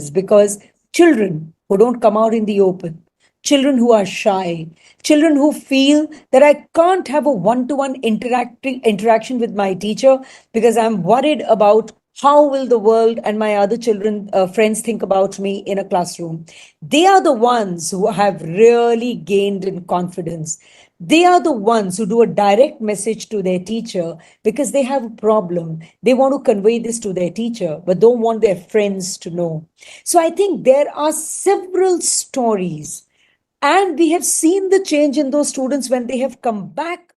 because children who don't come out in the open, children who are shy, children who feel that I can't have a one-to-one interaction with my teacher because I'm worried about how will the world and my other children friends think about me in a classroom. They are the ones who have really gained in confidence. They are the ones who do a direct message to their teacher because they have a problem. They want to convey this to their teacher, but don't want their friends to know. So I think there are several stories, and we have seen the change in those students when they have come back.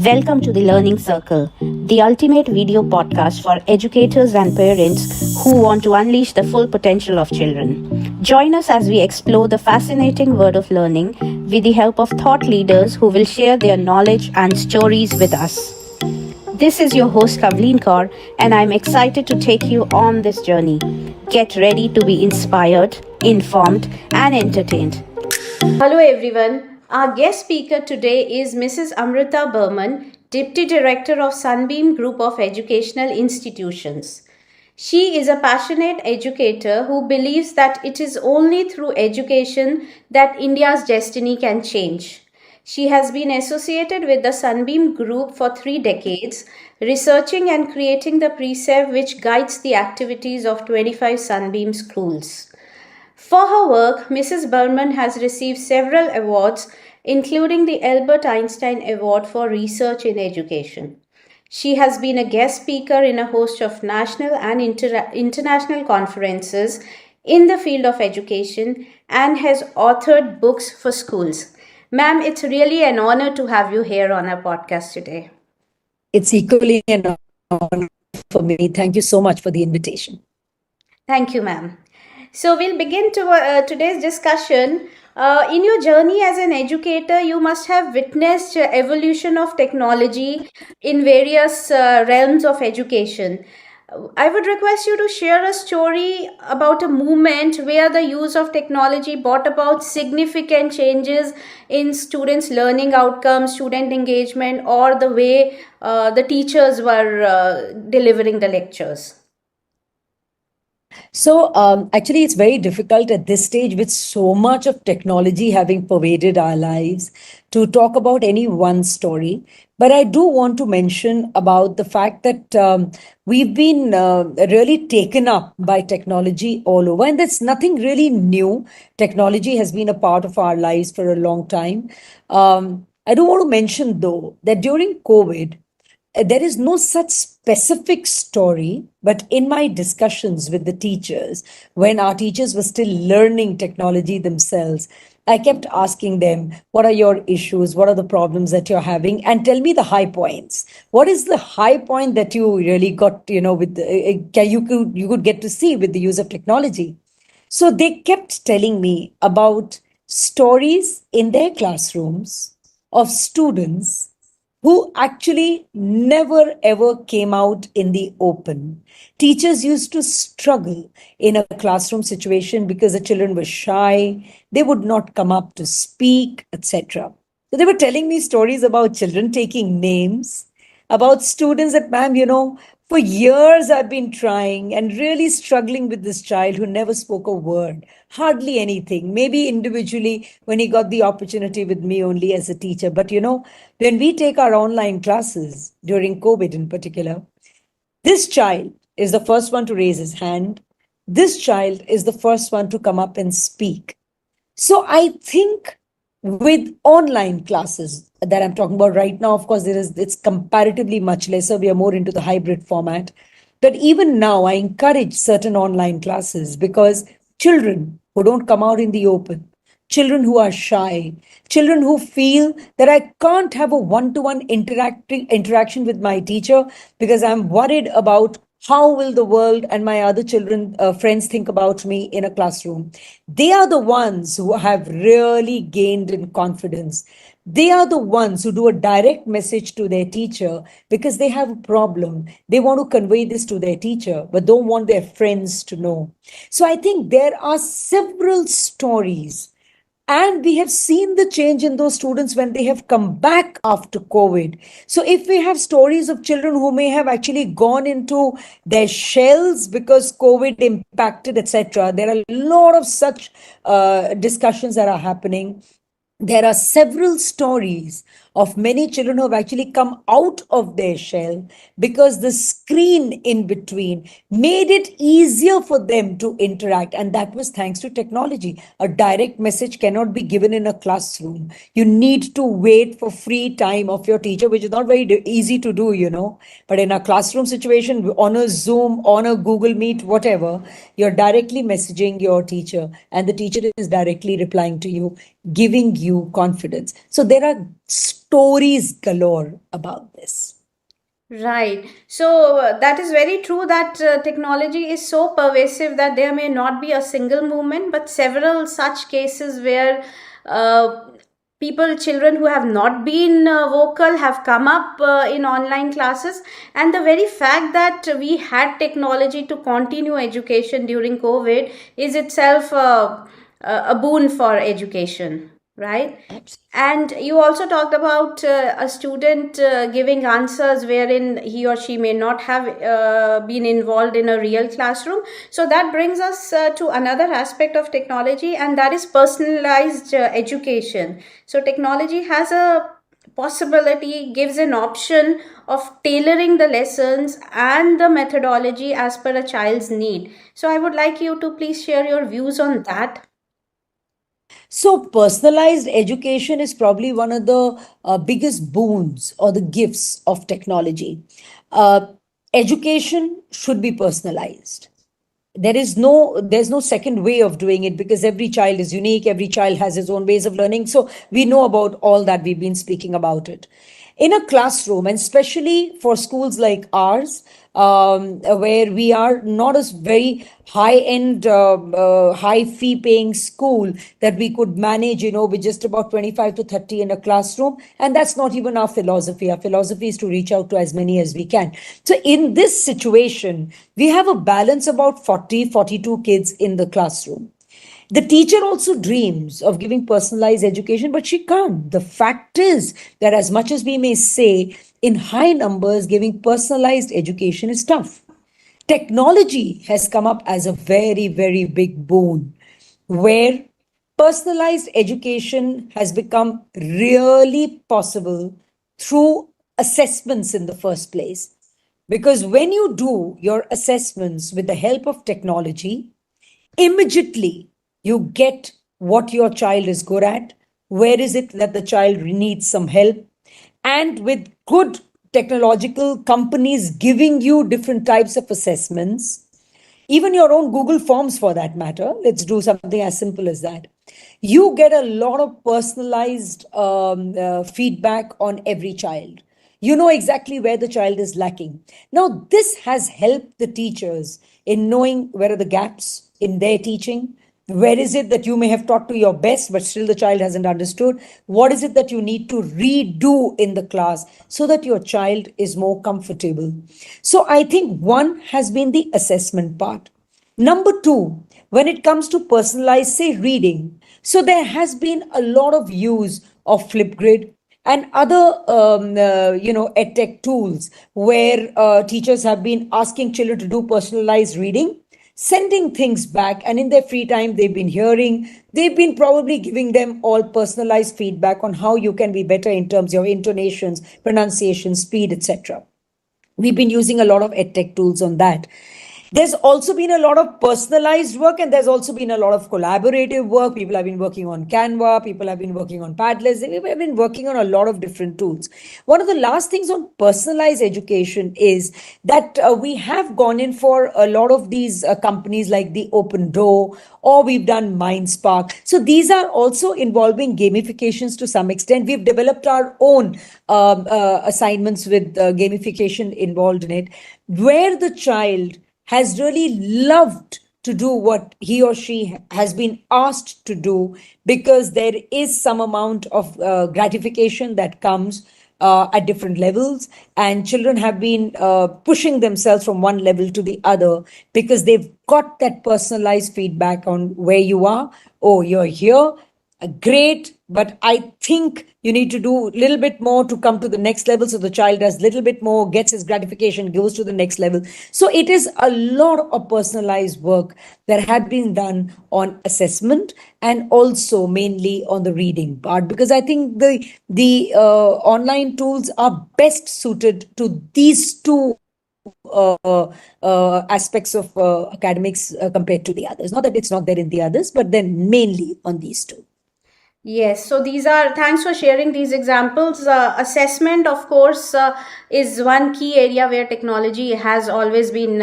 Welcome to the Learning Circle, the ultimate video podcast for educators and parents who want to unleash the full potential of children. Join us as we explore the fascinating world of learning with the help of thought leaders who will share their knowledge and stories with us. This is your host Kavleen Kaur, and I'm excited to take you on this journey. Get ready to be inspired, informed, and entertained. Hello everyone. Our guest speaker today is Mrs Amrita Burman, Deputy Director of Sunbeam Group of Educational Institutions. She is a passionate educator who believes that it is only through education that India's destiny can change. She has been associated with the Sunbeam Group for 3 decades, researching and creating the precept which guides the activities of 25 Sunbeam schools. For her work, Mrs. Burman has received several awards, including the ALBERT EINSTEIN Award for Research in Education. She has been a guest speaker in a host of national and international conferences in the field of education and has authored books for schools. Ma'am, it's really an honor to have you here on our podcast today. It's equally an honor for me. Thank you so much for the invitation. Thank you, ma'am. So we'll begin today's discussion. In your journey as an educator, you must have witnessed evolution of technology in various realms of education. I would request you to share a story about a moment where the use of technology brought about significant changes in students' learning outcomes, student engagement, or the way the teachers were delivering the lectures. So actually, it's very difficult at this stage with so much of technology having pervaded our lives to talk about any one story. But I do want to mention about the fact that we've been really taken up by technology all over. And that's nothing really new. Technology has been a part of our lives for a long time. I do want to mention, though, that during COVID, there is no such specific story, but in my discussions with the teachers, when our teachers were still learning technology themselves, I kept asking them, what are your issues? What are the problems that you're having? And tell me the high points. What is the high point that you really got, with you could get to see with the use of technology? So they kept telling me about stories in their classrooms of students who actually never ever came out in the open. Teachers used to struggle in a classroom situation because the children were shy, they would not come up to speak, etc. So they were telling me stories about children taking names, about students that, ma'am, for years I've been trying and really struggling with this child who never spoke a word, hardly anything, maybe individually when he got the opportunity with me only as a teacher. But when we take our online classes during COVID in particular, this child is the first one to raise his hand. This child is the first one to come up and speak. So I think with online classes that I'm talking about right now, of course, it's comparatively much lesser. We are more into the hybrid format. But even now, I encourage certain online classes because children who don't come out in the open, children who are shy, children who feel that I can't have a one-to-one interaction with my teacher because I'm worried about how will the world and my other children friends think about me in a classroom. They are the ones who have really gained in confidence. They are the ones who do a direct message to their teacher because they have a problem. They want to convey this to their teacher, but don't want their friends to know. So I think there are several stories And we have seen the change in those students when they have come back after COVID. So, if we have stories of children who may have actually gone into their shells because COVID impacted, etc., there are a lot of such discussions that are happening. There are several stories of many children who have actually come out of their shell because the screen in between made it easier for them to interact. And that was thanks to technology. A direct message cannot be given in a classroom. You need to wait for free time of your teacher, which is not very easy to do, you know. But in a classroom situation, on a Zoom, on a Google Meet, whatever, you're directly messaging your teacher, and the teacher is directly replying to you, giving you confidence. So there are stories galore about this. Right. So that is very true that technology is so pervasive that there may not be a single movement, but several such cases where uh, children who have not been vocal have come up in online classes. And the very fact that we had technology to continue education during COVID is itself a boon for education, right? And you also talked about a student giving answers wherein he or she may not have been involved in a real classroom. So that brings us to another aspect of technology, and that is personalized education. So technology has a possibility, gives an option of tailoring the lessons and the methodology as per a child's need. So I would like you to please share your views on that. So, personalized education is probably one of the biggest boons or the gifts of technology. Uh, Education should be personalized. There's no second way of doing it because every child is unique, every child has his own ways of learning. So we know about all that, we've been speaking about it in a classroom, and especially for schools like ours, where we are not a very high end, high fee paying school that we could manage, you know, with just about 25 to 30 in a classroom. And that's not even our philosophy. Our philosophy is to reach out to as many as we can. So in this situation, we have a balance about 40, 42 kids in the classroom. The teacher also dreams of giving personalized education, but she can't. The fact is that, as much as we may say, in high numbers, giving personalized education is tough. Technology has come up as a very, very big boon where personalized education has become really possible through assessments in the first place. Because when you do your assessments with the help of technology, immediately you get what your child is good at, where is it that the child needs some help, and with good technological companies giving you different types of assessments, even your own Google Forms for that matter, let's do something as simple as that, you get a lot of personalized feedback on every child. You know exactly where the child is lacking. Now, this has helped the teachers in knowing where are the gaps in their teaching. Where is it that you may have taught to your best, but still the child hasn't understood? What is it that you need to redo in the class so that your child is more comfortable? So, I think one has been the assessment part. Number two, when it comes to personalized, say, reading, so there has been a lot of use of Flipgrid and other, edtech tools where teachers have been asking children to do personalized reading, sending things back, and in their free time, they've been probably giving them all personalized feedback on how you can be better in terms of your intonations, pronunciation, speed, etc. We've been using a lot of edtech tools on that. There's also been a lot of personalized work, and there's also been a lot of collaborative work. People have been working on Canva, people have been working on Padlet, we have been working on a lot of different tools. One of the last things on personalized education is that we have gone in for a lot of these companies like the Open Door, or we've done MindSpark. So these are also involving gamifications to some extent. We've developed our own assignments with gamification involved in it, where the child has really loved to do what he or she has been asked to do, because there is some amount of gratification that comes at different levels, and children have been pushing themselves from one level to the other because they've got that personalized feedback on where you are. Oh, you're here, great, but I think you need to do a little bit more to come to the next level. So the child does a little bit more, gets his gratification, goes to the next level. So it is a lot of personalized work that had been done on assessment and also mainly on the reading part, because I think the online tools are best suited to these two aspects of academics compared to the others. Not that it's not there in the others, but then mainly on these two. Yes, so these are, thanks for sharing these examples. Assessment, of course, is one key area where technology has always been,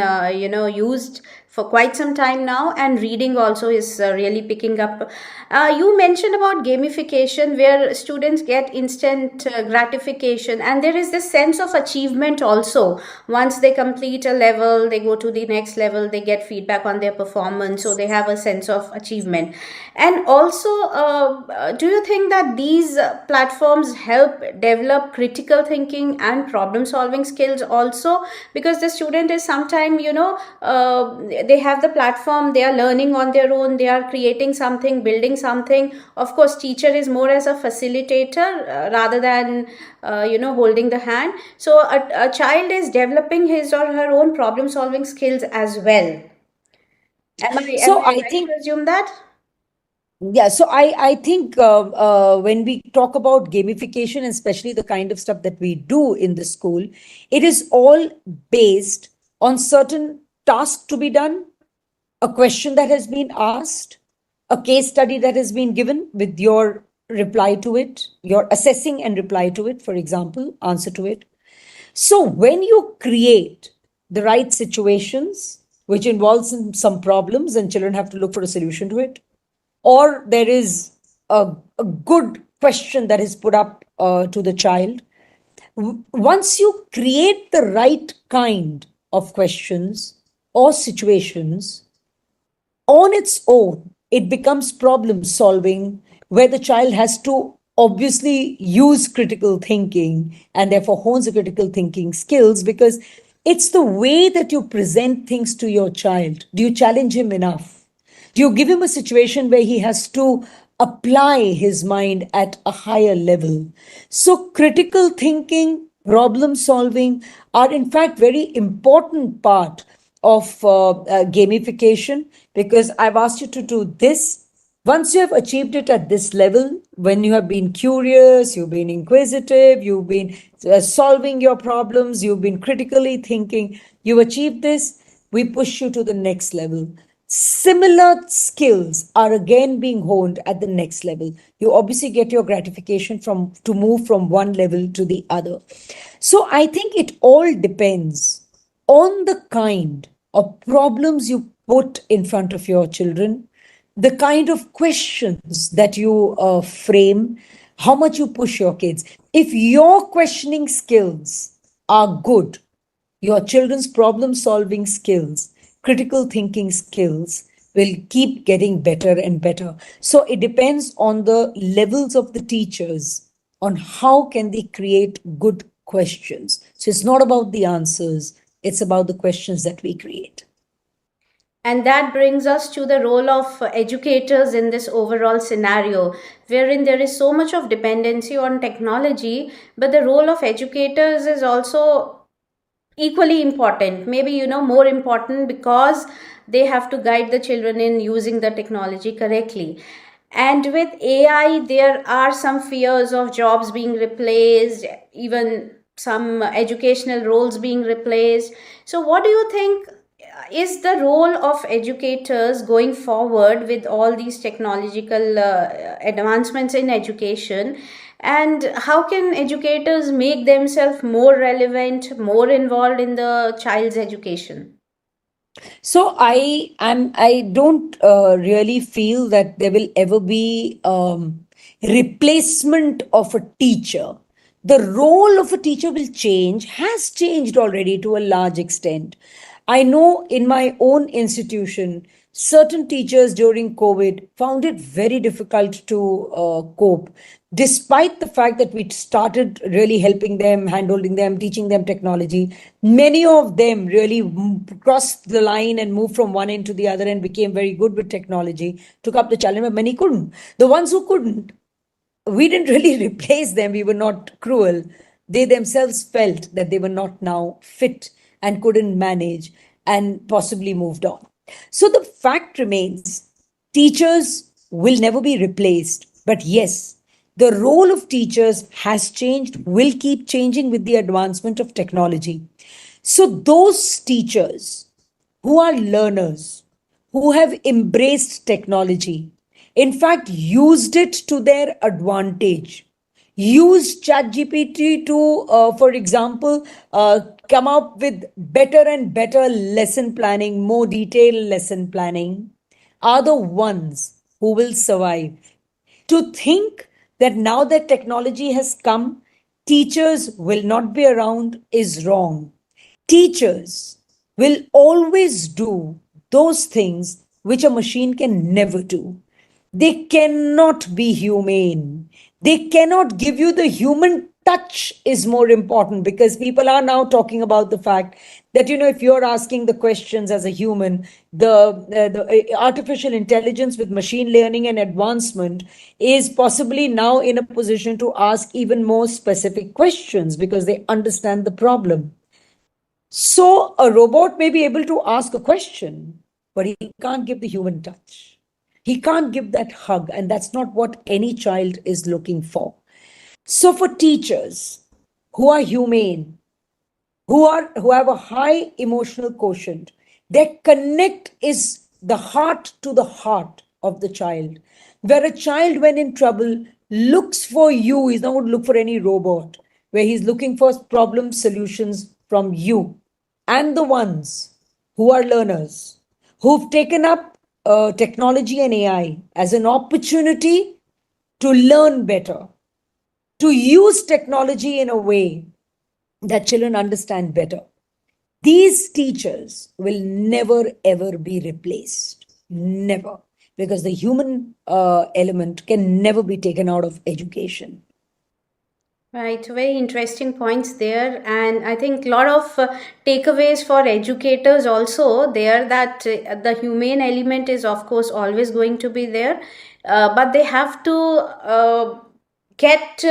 used for quite some time now, and reading also is really picking up. You mentioned about gamification, where students get instant gratification, and there is this sense of achievement also. Once they complete a level, they go to the next level, they get feedback on their performance, so they have a sense of achievement. And also, do you think that these platforms help develop critical thinking and problem solving skills also? Because the student is sometime, they have the platform, they are learning on their own, they are creating something, building something. Of course, teacher is more as a facilitator rather than holding the hand. So a child is developing his or her own problem solving skills as well. Am So I I right think, to assume that? yeah, so I think when we talk about gamification, and especially the kind of stuff that we do in the school, it is all based on certain tasks to be done, a question that has been asked, a case study that has been given with your reply to it, your assessing and reply to it, for example, answer to it. So when you create the right situations, which involves some problems and children have to look for a solution to it, or there is a good question that is put up to the child, once you create the right kind of questions or situations, on its own, it becomes problem solving where the child has to obviously use critical thinking and therefore hones the critical thinking skills, because it's the way that you present things to your child. Do you challenge him enough? Do you give him a situation where he has to apply his mind at a higher level? So, critical thinking, problem solving are in fact very important part of gamification, because I've asked you to do this. Once you have achieved it at this level, when you have been curious, you've been inquisitive, you've been solving your problems, you've been critically thinking, you've achieved this, we push you to the next level. Similar skills are again being honed at the next level. You obviously get your gratification from to move from one level to the other. So I think it all depends on the kind of problems you put in front of your children, the kind of questions that you frame, how much you push your kids. If your questioning skills are good, your children's problem solving skills, critical thinking skills will keep getting better and better. So it depends on the levels of the teachers on how can they create good questions. So it's not about the answers, it's about the questions that we create. And that brings us to the role of educators in this overall scenario, wherein there is so much of dependency on technology, but the role of educators is also equally important, maybe more important, because they have to guide the children in using the technology correctly. And with AI, there are some fears of jobs being replaced, even some educational roles being replaced. So what do you think is the role of educators going forward with all these technological advancements in education? And how can educators make themselves more relevant, more involved in the child's education? So I don't really feel that there will ever be replacement of a teacher. The role of a teacher will change, has changed already to a large extent. I know in my own institution, Certain teachers during COVID found it very difficult to cope, despite the fact that we started really helping them, handholding them, teaching them technology. Many of them really crossed the line and moved from one end to the other and became very good with technology, took up the challenge, but many couldn't. The ones who couldn't, we didn't really replace them. We were not cruel. They themselves felt that they were not now fit and couldn't manage and possibly moved on. So the fact remains teachers will never be replaced. But yes, the role of teachers has changed, will keep changing with the advancement of technology. So those teachers who are learners, who have embraced technology, in fact, used it to their advantage. Use ChatGPT to, for example, come up with better and better lesson planning, more detailed lesson planning, are the ones who will survive. To think that now that technology has come, teachers will not be around is wrong. Teachers will always do those things which a machine can never do. They cannot be humane. They cannot give you the human touch is more important, because people are now talking about the fact that, if you're asking the questions as a human, the artificial intelligence with machine learning and advancement is possibly now in a position to ask even more specific questions because they understand the problem. So a robot may be able to ask a question, but he can't give the human touch. He can't give that hug, and that's not what any child is looking for. So for teachers who are humane, who have a high emotional quotient, their connect is the heart to the heart of the child. Where a child, when in trouble, looks for you, he's not going to look for any robot, where he's looking for problem solutions from you. And the ones who are learners, who've taken up technology and AI as an opportunity to learn better, to use technology in a way that children understand better. These teachers will never ever be replaced. Never. Because the human element can never be taken out of education. Right, very interesting points there, and I think a lot of takeaways for educators also there, that the humane element is of course always going to be there, but they have to get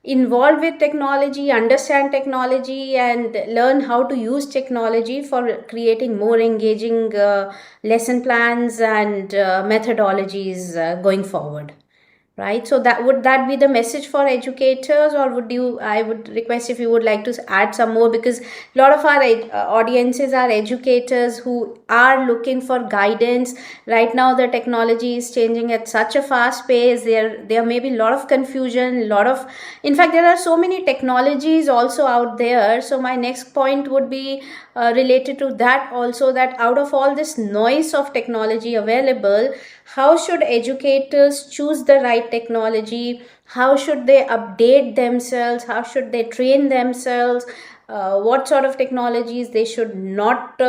involved with technology, understand technology, and learn how to use technology for creating more engaging lesson plans and methodologies going forward. Right, so that be the message for educators, or would you, I would request if you would like to add some more, because a lot of our audiences are educators who are looking for guidance. Right now the technology is changing at such a fast pace. There may be a lot of confusion, a lot of, in fact there are so many technologies also out there. So my next point would be related to that also, that out of all this noise of technology available, how should educators choose the right technology? How should they update themselves? How should they train themselves? What sort of technologies they should not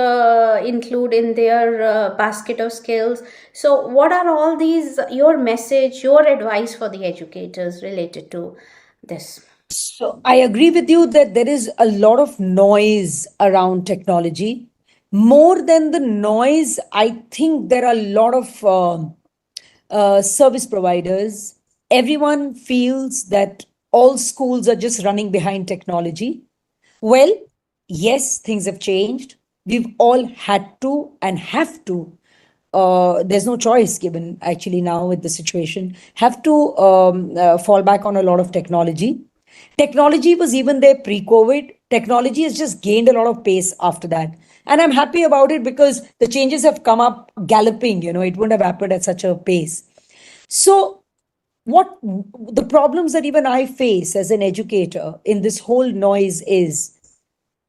include in their basket of skills? So what are all these, your message, your advice for the educators related to this? So I agree with you that there is a lot of noise around technology. More than the noise, I think there are a lot of service providers. Everyone feels that all schools are just running behind technology. Well, yes, things have changed. We've all had to and have to. There's no choice given actually now with the situation. Have to fall back on a lot of technology. Technology was even there pre COVID. Technology has just gained a lot of pace after that. And I'm happy about it because the changes have come up galloping. It wouldn't have happened at such a pace. So, what the problems that even I face as an educator in this whole noise is,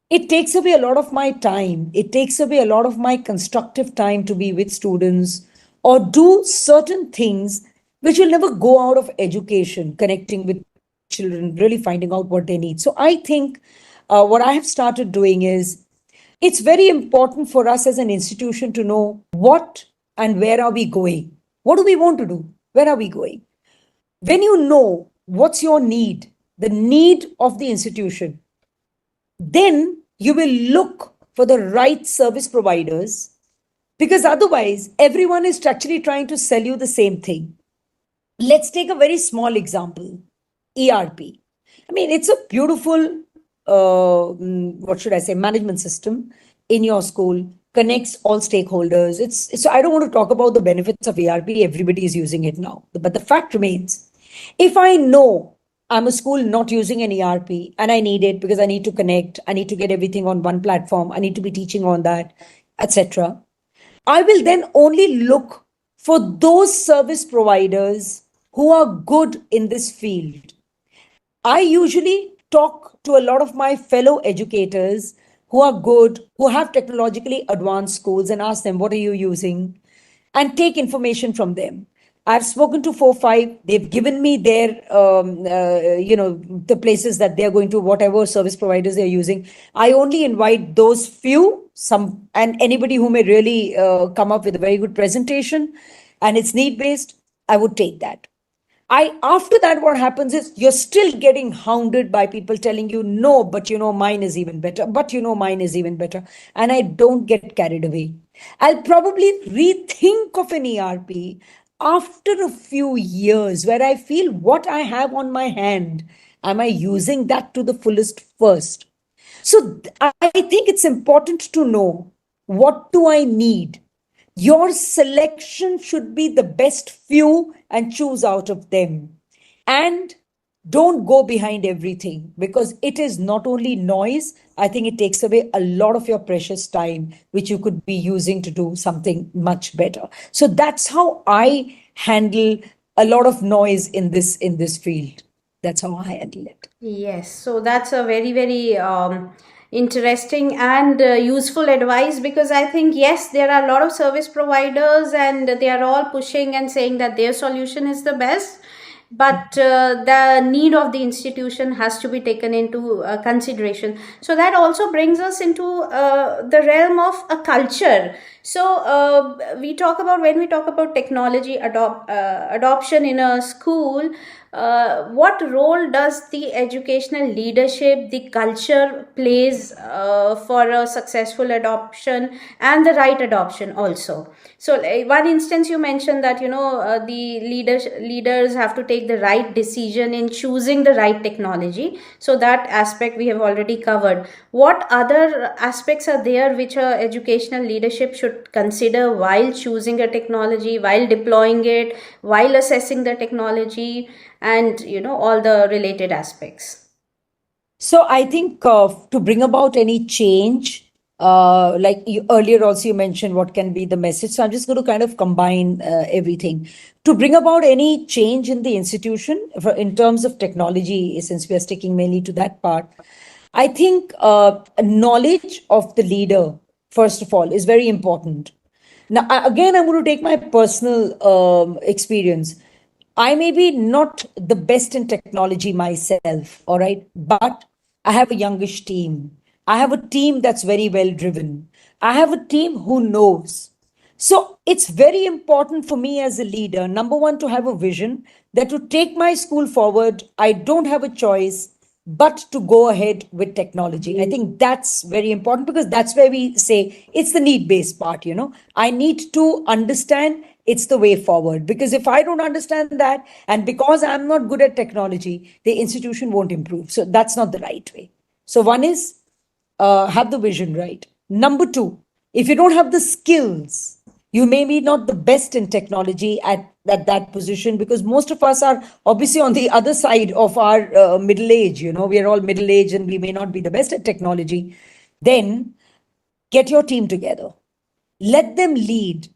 it takes away a lot of my time. It takes away a lot of my constructive time to be with students or do certain things which will never go out of education, connecting with children, really finding out what they need. So I think what I have started doing is, it's very important for us as an institution to know what and where are we going? What do we want to do? Where are we going? When you know what's your need, the need of the institution, then you will look for the right service providers, because otherwise everyone is actually trying to sell you the same thing. Let's take a very small example. ERP. I mean, it's a beautiful, what should I say, management system in your school, connects all stakeholders. So I don't want to talk about the benefits of ERP. Everybody is using it now. But the fact remains, if I know I'm a school not using an ERP and I need it because I need to connect, I need to get everything on one platform, I need to be teaching on that, etc., I will then only look for those service providers who are good in this field. I usually talk to a lot of my fellow educators who are good, who have technologically advanced schools, and ask them, what are you using? And take information from them. I've spoken to 4 5. They've given me their, the places that they're going to, whatever service providers they're using. I only invite those few, and anybody who may really come up with a very good presentation and it's need based, I would take that. After that, what happens is you're still getting hounded by people telling you, no, but mine is even better, but mine is even better. And I don't get carried away. I'll probably rethink of an ERP after a few years where I feel what I have on my hand, am I using that to the fullest first? So I think it's important to know, what do I need? Your selection should be the best few and choose out of them. And don't go behind everything, because it is not only noise, I think it takes away a lot of your precious time, which you could be using to do something much better. So that's how I handle a lot of noise in this field. That's how I handle it. Yes, so that's a very, very interesting and useful advice, because I think, yes, there are a lot of service providers and they are all pushing and saying that their solution is the best. But the need of the institution has to be taken into consideration. So that also brings us into the realm of a culture. So when we talk about technology adoption in a school, what role does the educational leadership, the culture plays for a successful adoption and the right adoption also? So one instance you mentioned that the leaders have to take the right decision in choosing the right technology. So that aspect we have already covered. What other aspects are there which a educational leadership should consider while choosing a technology, while deploying it, while assessing the technology, and all the related aspects? So I think to bring about any change, like earlier also you mentioned what can be the message. So I'm just going to kind of combine everything. To bring about any change in the institution in terms of technology, since we are sticking mainly to that part, I think knowledge of the leader, first of all, is very important. Now, again, I'm going to take my personal experience. I may be not the best in technology myself, all right, but I have a youngish team. I have a team that's very well driven. I have a team who knows. So it's very important for me as a leader, number one, to have a vision that to take my school forward, I don't have a choice but to go ahead with technology. I think that's very important, because that's where we say it's the need based part. I need to understand it's the way forward, because if I don't understand that, and because I'm not good at technology, the institution won't improve. So that's not the right way. So one is have the vision right. Number two, if you don't have the skills, you may be not the best in technology at that position, because most of us are obviously on the other side of our middle age. We are all middle age and we may not be the best at technology. Then get your team together, let them lead,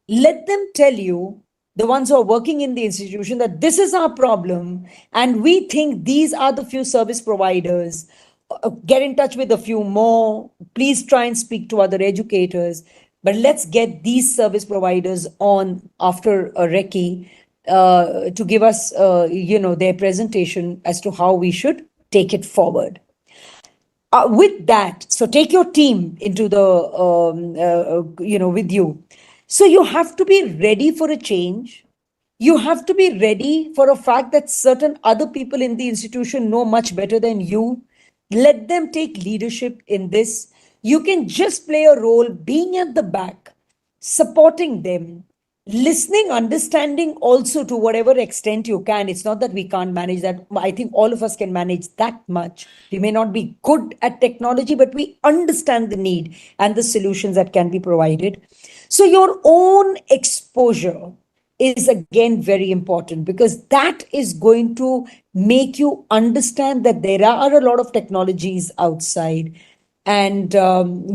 let them tell you, the ones who are working in the institution, that this is our problem and we think these are the few service providers. Get in touch with a few more. Please try and speak to other educators. But let's get these service providers on after a recce to give us, their presentation as to how we should take it forward. With that, so take your team into with you. So you have to be ready for a change. You have to be ready for a fact that certain other people in the institution know much better than you. Let them take leadership in this. You can just play a role being at the back, supporting them, listening, understanding also to whatever extent you can. It's not that we can't manage that. I think all of us can manage that much. We may not be good at technology, but we understand the need and the solutions that can be provided. So your own exposure is again very important, because that is going to make you understand that there are a lot of technologies outside, and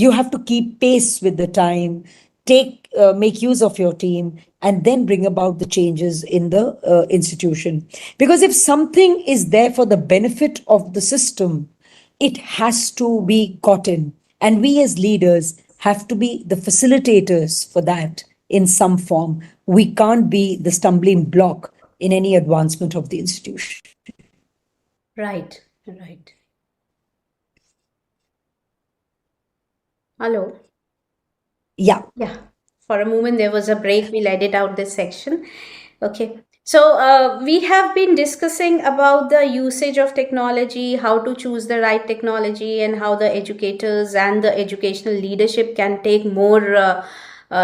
you have to keep pace with the time, make use of your team, and then bring about the changes in the institution. Because if something is there for the benefit of the system, it has to be gotten, and we as leaders have to be the facilitators for that in some form. We can't be the stumbling block in any advancement of the institution. Right, right. Hello. Yeah. Yeah, for a moment there was a break. We'll edit out this section. Okay. So we have been discussing about the usage of technology, how to choose the right technology, and how the educators and the educational leadership can take more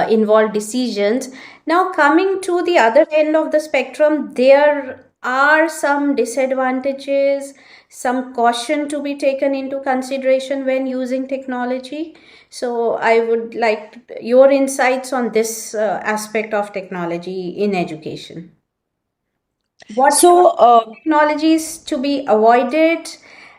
involved decisions. Now, coming to the other end of the spectrum, there are some disadvantages, some caution to be taken into consideration when using technology. So, I would like your insights on this aspect of technology in education. What So, technologies to be avoided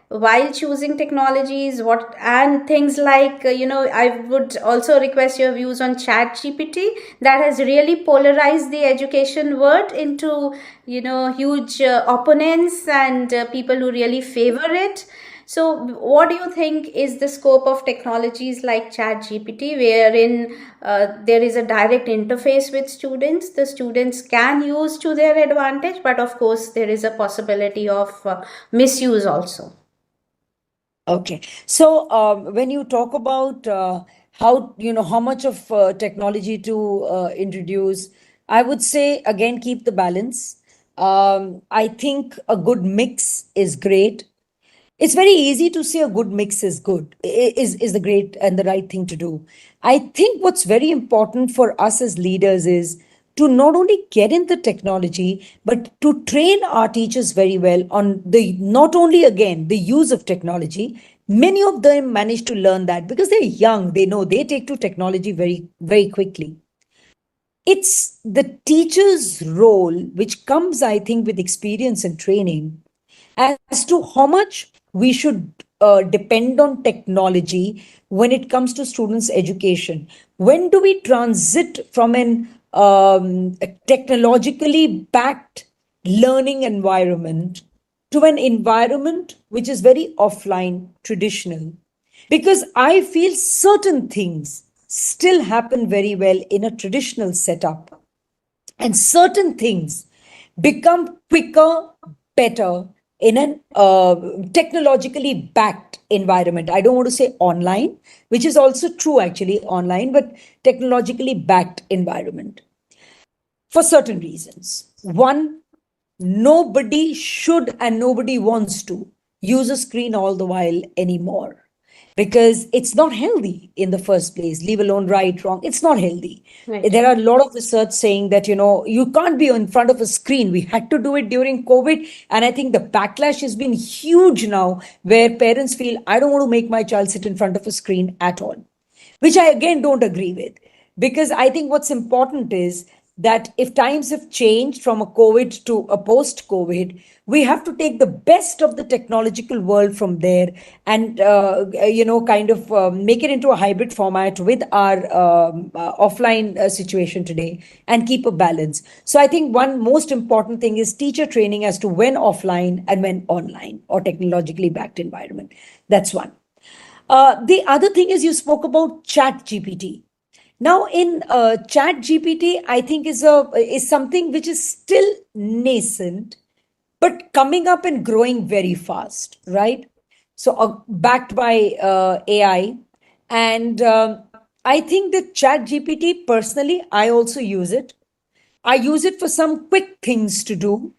while choosing technologies, what and things like I would also request your views on ChatGPT that has really polarized the education world into huge opponents and people who really favor it. So, what do you think is the scope of technologies like ChatGPT, wherein there is a direct interface with students? The students can use to their advantage, but of course, there is a possibility of misuse also. okay. So, when you talk about how much of technology to introduce, I would say again, keep the balance. I think a good mix is great. It's very easy to say a good mix is good, is the great and the right thing to do. I think what's very important for us as leaders is to not only get in the technology, but to train our teachers very well on the not only again the use of technology. Many of them manage to learn that because they're young, they know they take to technology very, very quickly. It's the teacher's role, which comes, I think, with experience and training, as to how much we should depend on technology when it comes to students' education. When do we transit from an a technologically backed learning environment to an environment which is very offline, traditional? Because I feel certain things still happen very well in a traditional setup, and certain things become quicker, better in an technologically backed environment. I don't want to say online, which is also true actually online, but technologically backed environment for certain reasons. One, nobody should and nobody wants to use a screen all the while anymore, because it's not healthy in the first place, leave alone right, wrong. It's not healthy. Right. There are a lot of research saying that, you can't be in front of a screen. We had to do it during COVID. And I think the backlash has been huge now, where parents feel, I don't want to make my child sit in front of a screen at all, which I again don't agree with. Because I think what's important is that if times have changed from a COVID to a post COVID, we have to take the best of the technological world from there and, kind of make it into a hybrid format with our offline situation today and keep a balance. So I think one most important thing is teacher training as to when offline and when online or technologically backed environment. That's one. The other thing is you spoke about Chat GPT. Now, in Chat GPT, I think is something which is still nascent, but coming up and growing very fast, right? So, backed by AI, and I think that ChatGPT, personally, I also use it. I use it for some quick things to do,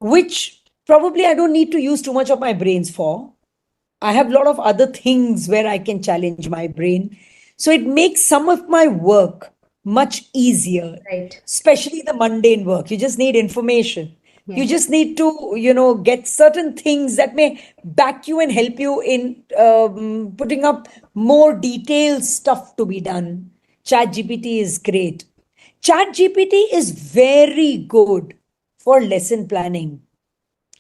which probably I don't need to use too much of my brains for. I have a lot of other things where I can challenge my brain. So it makes some of my work much easier, Right. especially the mundane work. You just need information. You Yes. just need to, get certain things that may back you and help you in putting up more detailed stuff to be done. ChatGPT is great. ChatGPT is very good for lesson planning.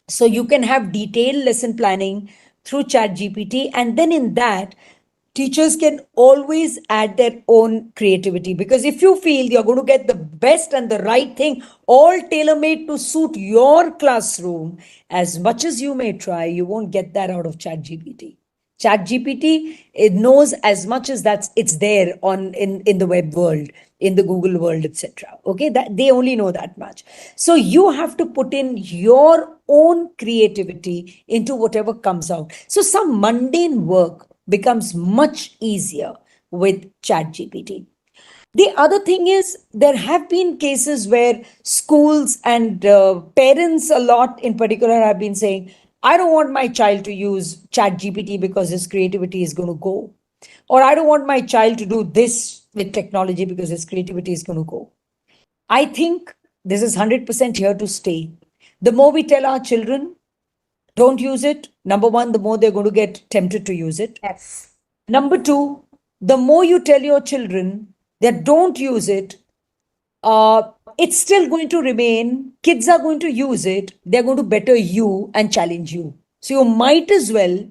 So you can have detailed lesson planning through ChatGPT, and then in that, teachers can always add their own creativity, because if you feel you're going to get the best and the right thing, all tailor made to suit your classroom, as much as you may try, you won't get that out of ChatGPT. ChatGPT, it knows as much as that's it's there on in the web world, in the Google world, etc. Okay, that they only know that much. So you have to put in your own creativity into whatever comes out. So some mundane work becomes much easier with ChatGPT. The other thing is, there have been cases where schools and parents, a lot in particular, have been saying, I don't want my child to use ChatGPT because his creativity is going to go. Or I don't want my child to do this with technology because his creativity is going to go. I think this is 100% here to stay. The more we tell our children, don't use it, number one, the more they're going to get tempted to use it. Yes. Number two, the more you tell your children that don't use it, it's still going to remain. Kids are going to use it. They're going to better you and challenge you. So you might as well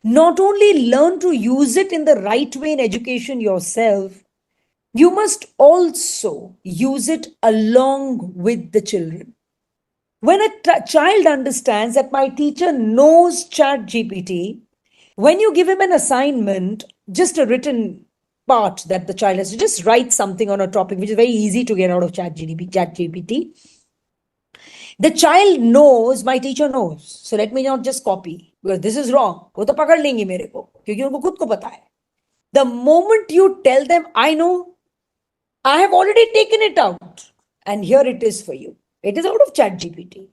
not only learn to use it in the right way in education yourself, you must also use it along with the children. When a child understands that my teacher knows Chat GPT, when you give him an assignment, just a written part that the child has to just write something on a topic, which is very easy to get out of Chat GPT. The child knows my teacher knows. So let me not just copy, because this is wrong. वो तो पकड़ लेंगी मेरे को, क्योंकि उनको खुद को पता है. The moment you tell them, I know, I have already taken it out, and here it is for you. It is out of Chat GPT.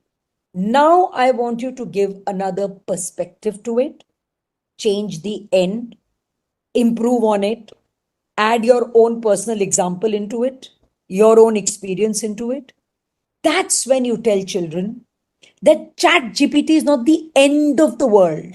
Now I want you to give another perspective to it, change the end, improve on it, add your own personal example into it, your own experience into it. That's when you tell children that Chat GPT is not the end of the world.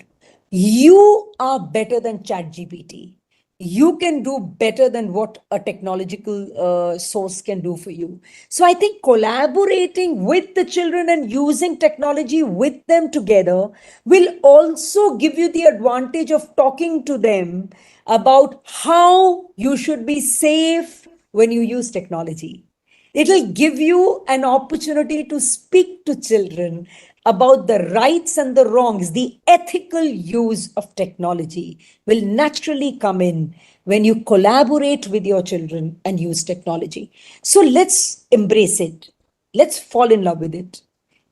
You are better than Chat GPT. You can do better than what a technological source can do for you. So I think collaborating with the children and using technology with them together will also give you the advantage of talking to them about how you should be safe when you use technology. It'll give you an opportunity to speak to children about the rights and the wrongs. The ethical use of technology will naturally come in when you collaborate with your children and use technology. So let's embrace it. Let's fall in love with it.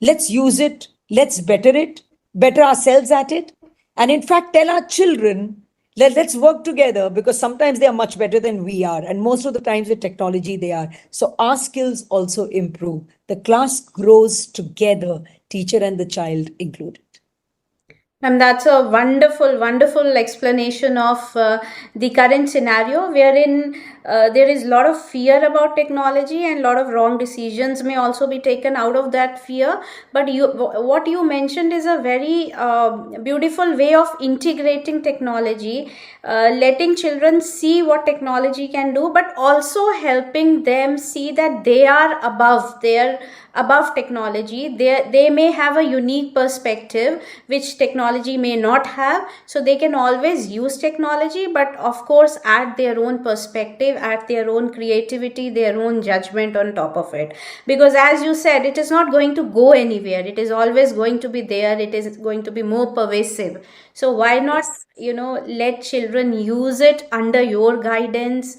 Let's use it. Let's better it, better ourselves at it. And in fact, tell our children, let's work together, because sometimes they are much better than we are. And most of the times with technology, they are. So our skills also improve. The class grows together, teacher and the child included. And that's a wonderful, wonderful explanation of the current scenario wherein there is a lot of fear about technology and a lot of wrong decisions may also be taken out of that fear. But what you mentioned is a very beautiful way of integrating technology, letting children see what technology can do, but also helping them see that they are above technology. They may have a unique perspective which technology may not have, so they can always use technology, but of course add their own perspective, add their own creativity, their own judgment on top of it, because as you said, it is not going to go anywhere. It is always going to be there. It is going to be more pervasive. So why not, Yes. let children use it under your guidance,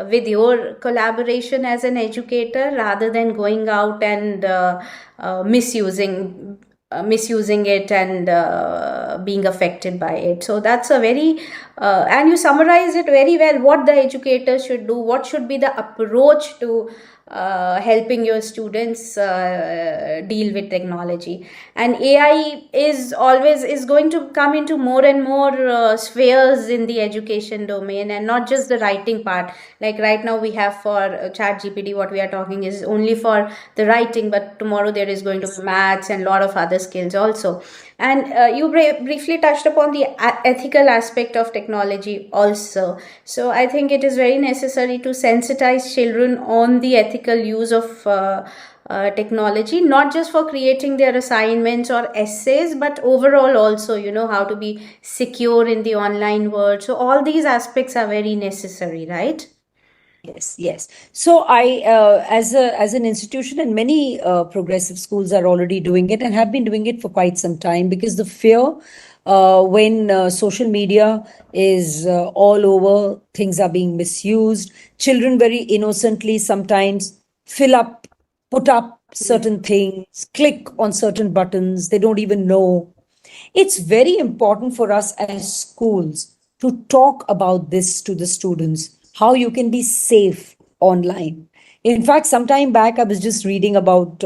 with your collaboration as an educator, rather than going out and misusing it and being affected by it. So that's a very And you summarize it very well, what the educators should do, what should be the approach to helping your students deal with technology. And AI is going to come into more and more spheres in the education domain, and not just the writing part. Like right now we have for chat gpt, what we are talking is only for the writing, but tomorrow there is going to be maths and a lot of other skills also. And you briefly touched upon the ethical aspect of technology also. So I think it is very necessary to sensitize children on the ethical use of technology, not just for creating their assignments or essays, but overall also, how to be secure in the online world. So all these aspects are very necessary, right? Yes, yes. So as an institution, and many progressive schools are already doing it and have been doing it for quite some time, because the fear when social media is all over, things are being misused. Children very innocently sometimes put up certain things, click on certain buttons. They don't even know. It's very important for us as schools to talk about this to the students, how you can be safe online. In fact, some time back, I was just reading about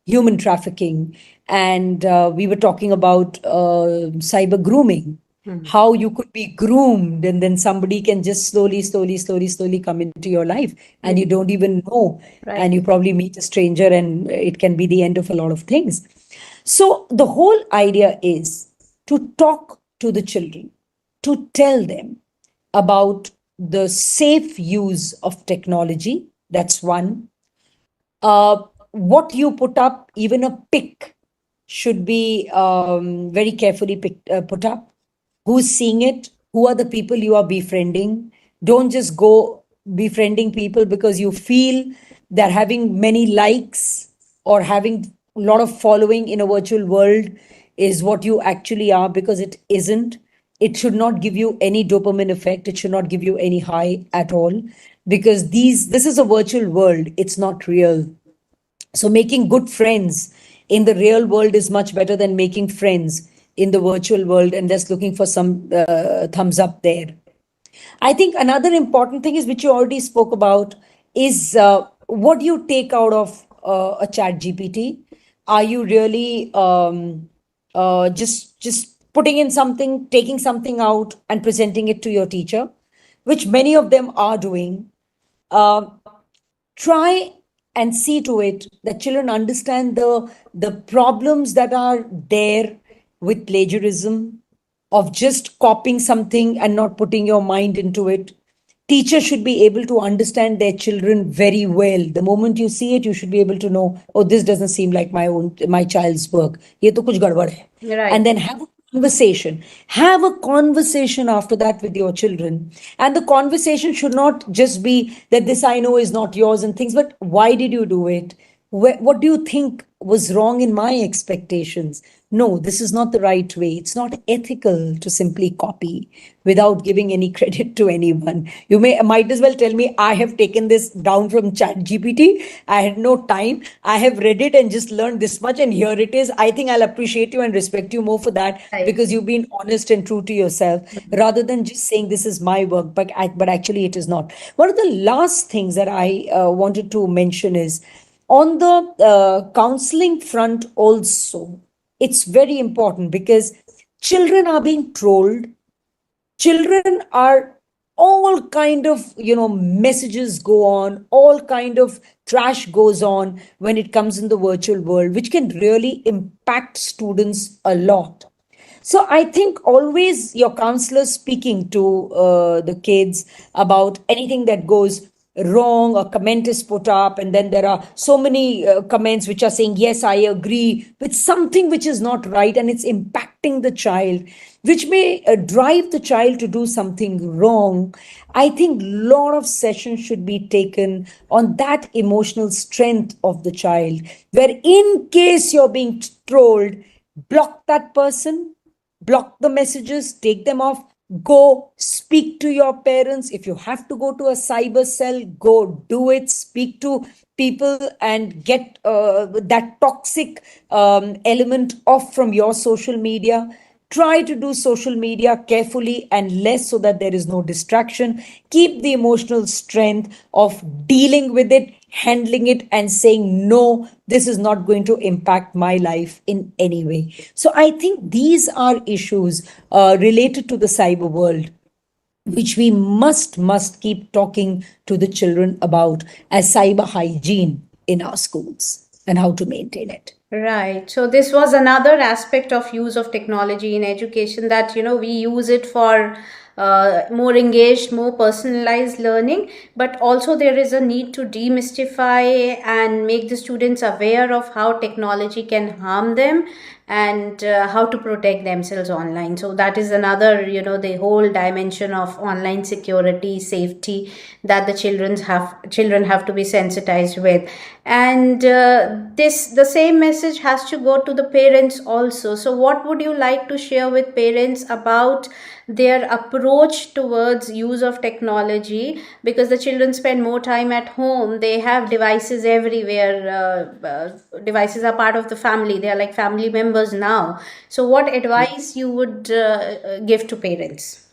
human trafficking, and we were talking about cyber grooming. How you could be groomed, and then somebody can just slowly come into your life, and you don't even know. Right. And you probably meet a stranger, and it can be the end of a lot of things. So, the whole idea is to talk to the children, to tell them about the safe use of technology. That's one. What you put up, even a pic, should be very carefully put up. Who's seeing it? Who are the people you are befriending? Don't just go befriending people because you feel that having many likes or having a lot of following in a virtual world is what you actually are, because it isn't. It should not give you any dopamine effect. It should not give you any high at all, because this is a virtual world. It's not real. So making good friends in the real world is much better than making friends in the virtual world and just looking for some thumbs up there. I think another important thing is, which you already spoke about, is what do you take out of a chat GPT? Are you really just putting in something, taking something out and presenting it to your teacher, which many of them are doing? Uh, Try and see to it that children understand the problems that are there with plagiarism, of just copying something and not putting your mind into it. Teachers should be able to understand their children very well. The moment you see it, you should be able to know, oh, this doesn't seem like my child's work. Ye to kuch gadbad hai. Right. And then conversation have a conversation after that with your children. And the conversation should not just be that this I know is not yours and things, but why did you do it? What do you think was wrong in my expectations? No, this is not the right way. It's not ethical to simply copy without giving any credit to anyone. You might as well tell me, I have taken this down from Chat GPT. I had no time. I have read it and just learned this much, and here it is. I think I'll appreciate you and respect you more for that, Right. because you've been honest and true to yourself, rather than just saying this is my work, but actually it is not. One of the last things that I wanted to mention is on the counseling front also. It's very important, because children are being trolled. Children are, all kind of messages go on, all kind of trash goes on when it comes in the virtual world, which can really impact students a lot. So I think always your counselor speaking to the kids about anything that goes wrong. A comment is put up, and then there are so many comments which are saying, yes, I agree with something which is not right, and it's impacting the child, which may drive the child to do something wrong. I think a lot of sessions should be taken on that emotional strength of the child, where in case you're being trolled, block that person, block the messages, take them off, go speak to your parents. If you have to go to a cyber cell, go do it, speak to people and get that toxic element off from your social media. Try to do social media carefully and less so that there is no distraction. Keep the emotional strength of dealing with it, handling it, and saying, no, this is not going to impact my life in any way. So I think these are issues related to the cyber world which we must keep talking to the children about as cyber hygiene in our schools and how to maintain it. Right. So this was another aspect of use of technology in education, that we use it for more engaged, more personalized learning, but also there is a need to demystify and make the students aware of how technology can harm them, and how to protect themselves online. So that is another, the whole dimension of online security, safety, that the children have to be sensitized with. And this the same message has to go to the parents also. So what would you like to share with parents about their approach towards use of technology? Because the children spend more time at home, they have devices everywhere. Devices are part of the family, they are like family members now. So what advice you would give to parents?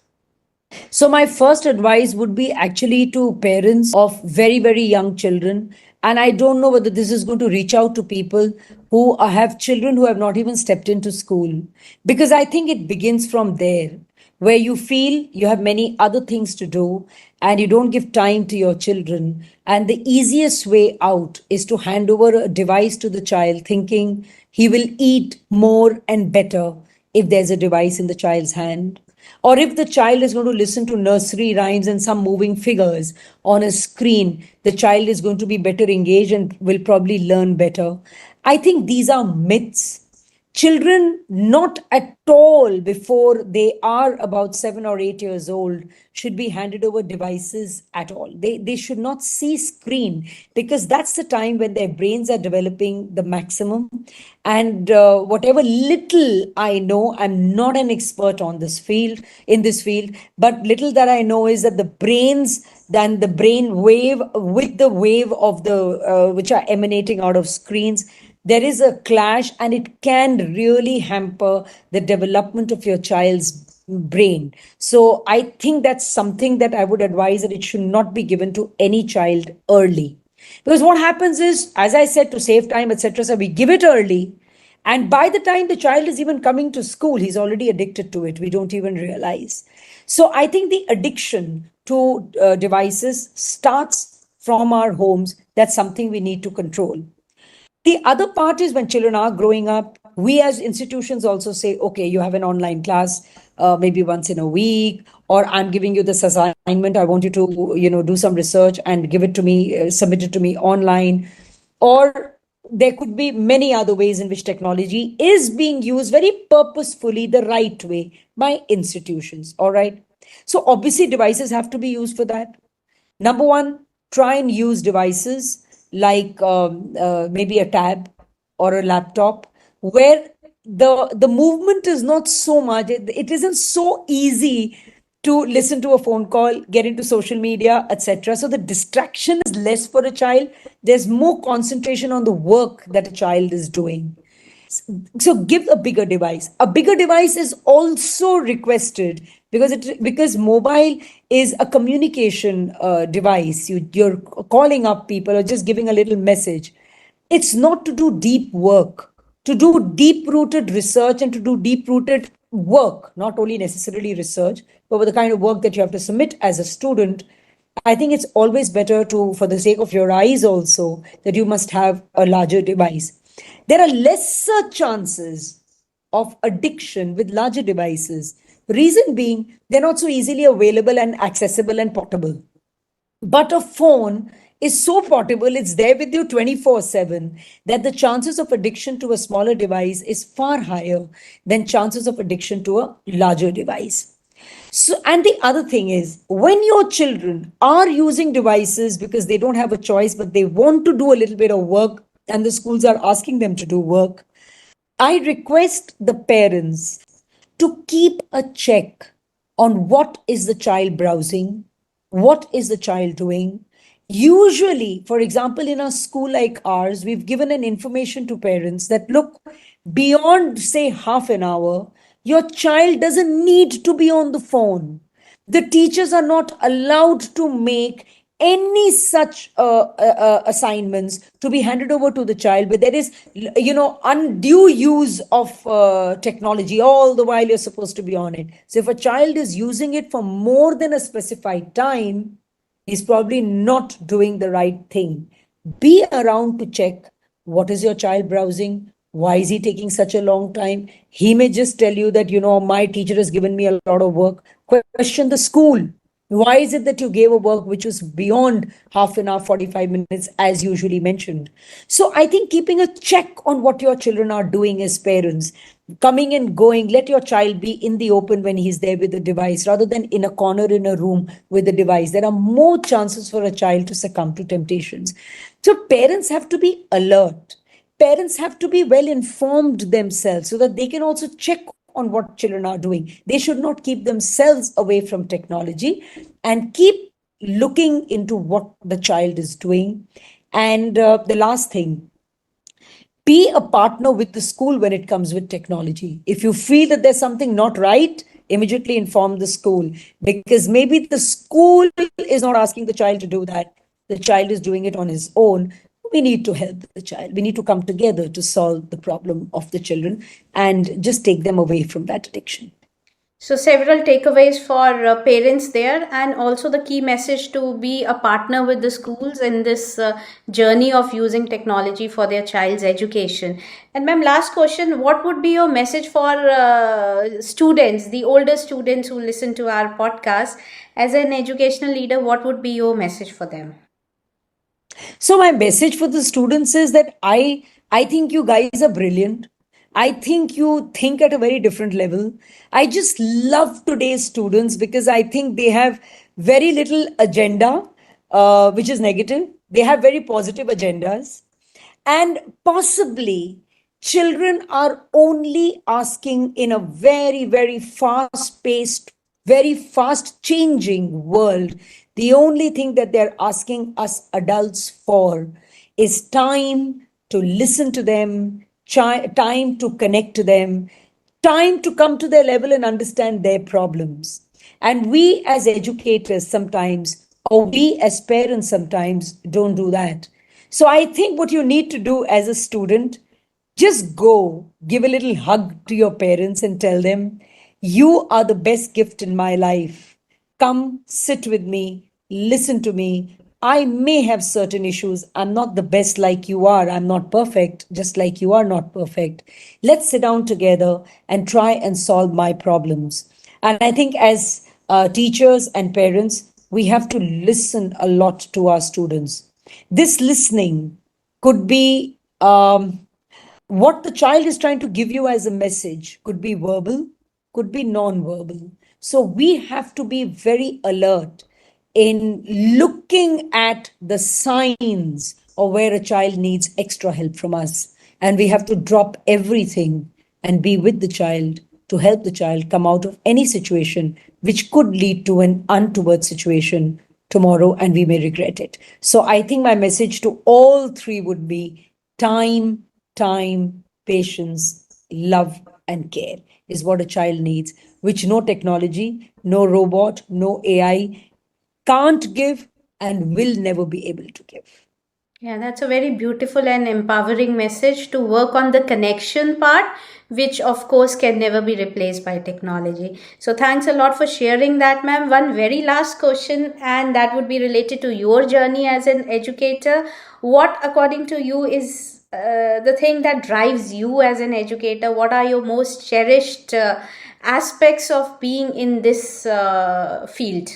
So, my first advice would be actually to parents of very, very young children. And I don't know whether this is going to reach out to people who have children who have not even stepped into school. Because I think it begins from there, where you feel you have many other things to do and you don't give time to your children. And the easiest way out is to hand over a device to the child, thinking he will eat more and better if there's a device in the child's hand, or if the child is going to listen to nursery rhymes and some moving figures on a screen, the child is going to be better engaged and will probably learn better. I think these are myths. Children, not at all before they are about 7 or 8 years old, should be handed over devices at all. They should not see screen, because that's the time when their brains are developing the maximum. And whatever little I know, I'm not an expert on this field, in this field, but little that I know is that the brains, then the brain wave with the wave of the which are emanating out of screens, there is a clash, and it can really hamper the development of your child's brain. So I think that's something that I would advise, that it should not be given to any child early. Because what happens is, as I said, to save time, etc., so we give it early. And by the time the child is even coming to school, he's already addicted to it. We don't even realize. So I think the addiction to devices starts from our homes. That's something we need to control. The other part is when children are growing up, we as institutions also say, okay, you have an online class, maybe once in a week, or I'm giving you this assignment. I want you to, do some research and give it to me, submit it to me online. Or there could be many other ways in which technology is being used very purposefully, the right way, by institutions. All right. So obviously devices have to be used for that. Number one, try and use devices like maybe a tab or a laptop, where the movement is not so much. It isn't so easy to listen to a phone call, get into social media, etc. So the distraction is less for a child. There's more concentration on the work that a child is doing. So give a bigger device. A bigger device is also requested, because mobile is a communication device. You're calling up people or just giving a little message. It's not to do deep work, to do deep rooted research and to do deep rooted work, not only necessarily research, but with the kind of work that you have to submit as a student. I think it's always better to, for the sake of your eyes also, that you must have a larger device. There are lesser chances of addiction with larger devices. Reason being, they're not so easily available and accessible and portable. But a phone is so portable, it's there with you 24/7, that the chances of addiction to a smaller device is far higher than chances of addiction to a larger device. So, and the other thing is, when your children are using devices because they don't have a choice, but they want to do a little bit of work, and the schools are asking them to do work, I request the parents to keep a check on what is the child browsing, what is the child doing. Usually, for example, in a school like ours, we've given an information to parents that, look, beyond say half an hour, Your child doesn't need to be on the phone. The teachers are not allowed to make any such assignments to be handed over to the child where there is, undue use of technology all the while you're supposed to be on it. So if a child is using it for more than a specified time, he's probably not doing the right thing. Be around to check what is your child browsing, why is he taking such a long time. He may just tell you that, my teacher has given me a lot of work. Question the school. Why is it that you gave a work which was beyond half an hour, 45 minutes, as usually mentioned? So I think keeping a check on what your children are doing as parents, coming and going, let your child be in the open when he's there with the device rather than in a corner in a room with the device. There are more chances for a child to succumb to temptations. So parents have to be alert. Parents have to be well informed themselves so that they can also check on what children are doing. They should not keep themselves away from technology and keep looking into what the child is doing. And the last thing, be a partner with the school when it comes with technology. If you feel that there's something not right, immediately inform the school, because maybe the school is not asking the child to do that. The child is doing it on his own. We need to help the child. We need to come together to solve the problem of the children and just take them away from that addiction. So, several takeaways for parents there, and also the key message to be a partner with the schools in this journey of using technology for their child's education. And, ma'am, last question, what would be your message for students, the older students who listen to our podcast? As an educational leader, what would be your message for them? So my message for the students is that I think you guys are brilliant. I think you think at a very different level. I just love today's students because I think they have very little agenda, which is negative. They have very positive agendas. And possibly children are only asking in a very, very fast paced, very fast changing world. The only thing that they're asking us adults for is time to listen to them, time to connect to them, time to come to their level and understand their problems. And we as educators sometimes, or we as parents sometimes, don't do that. So I think what you need to do as a student, just go give a little hug to your parents and tell them, you are the best gift in my life. Come sit with me, listen to me. I may have certain issues. I'm not the best like you are. I'm not perfect, just like you are not perfect. Let's sit down together and try and solve my problems. And I think as teachers and parents, we have to listen a lot to our students. This listening could be what the child is trying to give you as a message, could be verbal, could be non-verbal. So we have to be very alert in looking at the signs of where a child needs extra help from us. And we have to drop everything and be with the child to help the child come out of any situation which could lead to an untoward situation tomorrow, and we may regret it. So I think my message to all three would be time, patience, love, and care is what a child needs, which no technology, no robot, no AI can't give and will never be able to give. Yeah, that's a very beautiful and empowering message to work on the connection part, which of course can never be replaced by technology. So, thanks a lot for sharing that, ma'am. One very last question, and that would be related to your journey as an educator. What, according to you, is the thing that drives you as an educator? What are your most cherished aspects of being in this field?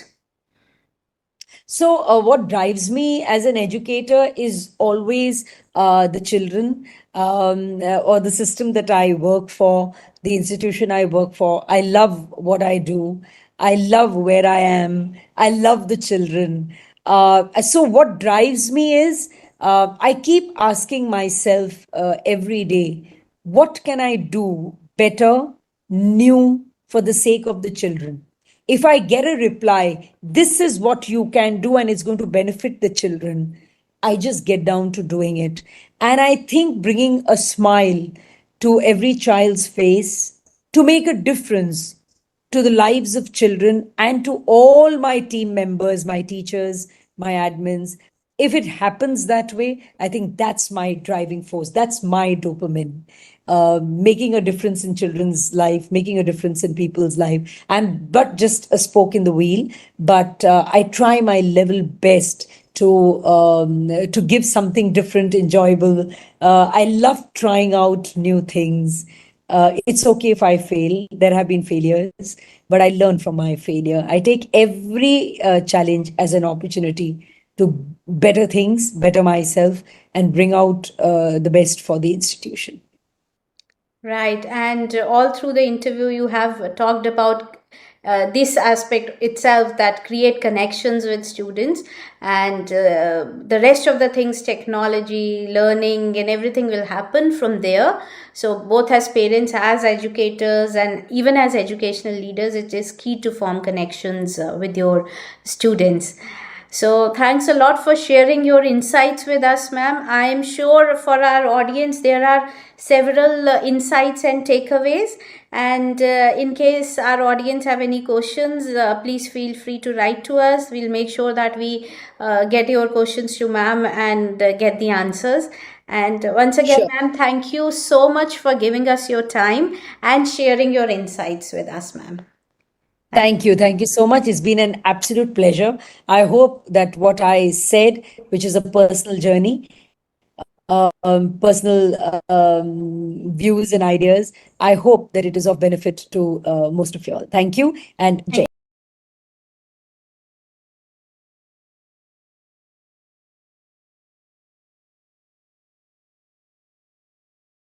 So, what drives me as an educator is always the children or the system that I work for, the institution I work for. I love what I do. I love where I am. I love the children. So, what drives me is I keep asking myself every day, what can I do better, new, for the sake of the children? If I get a reply, this is what you can do and it's going to benefit the children, I just get down to doing it. And I think bringing a smile to every child's face, to make a difference to the lives of children and to all my team members, my teachers, my admins. If it happens that way, I think that's my driving force. That's my dopamine. Making a difference in children's life, making a difference in people's life. I'm but just a spoke in the wheel, but I try my level best to give something different, enjoyable. I love trying out new things. It's okay if I fail. There have been failures, but I learn from my failure. I take every challenge as an opportunity to better things, better myself, and bring out the best for the institution. Right. And all through the interview, you have talked about this aspect itself, that create connections with students, and the rest of the things, technology, learning, and everything will happen from there. So, both as parents, as educators, and even as educational leaders, it is key to form connections with your students. So, thanks a lot for sharing your insights with us, ma'am. I am sure for our audience there are several insights and takeaways. And in case our audience have any questions, please feel free to write to us. We'll make sure that we get your questions to ma'am and get the answers. And once again, Sure. ma'am, thank you so much for giving us your time and sharing your insights with us, ma'am. Thank you. Thank you so much. It's been an absolute pleasure. I hope that what I said, which is a personal journey, personal views and ideas, I hope that it is of benefit to most of you all. Thank you and Jai.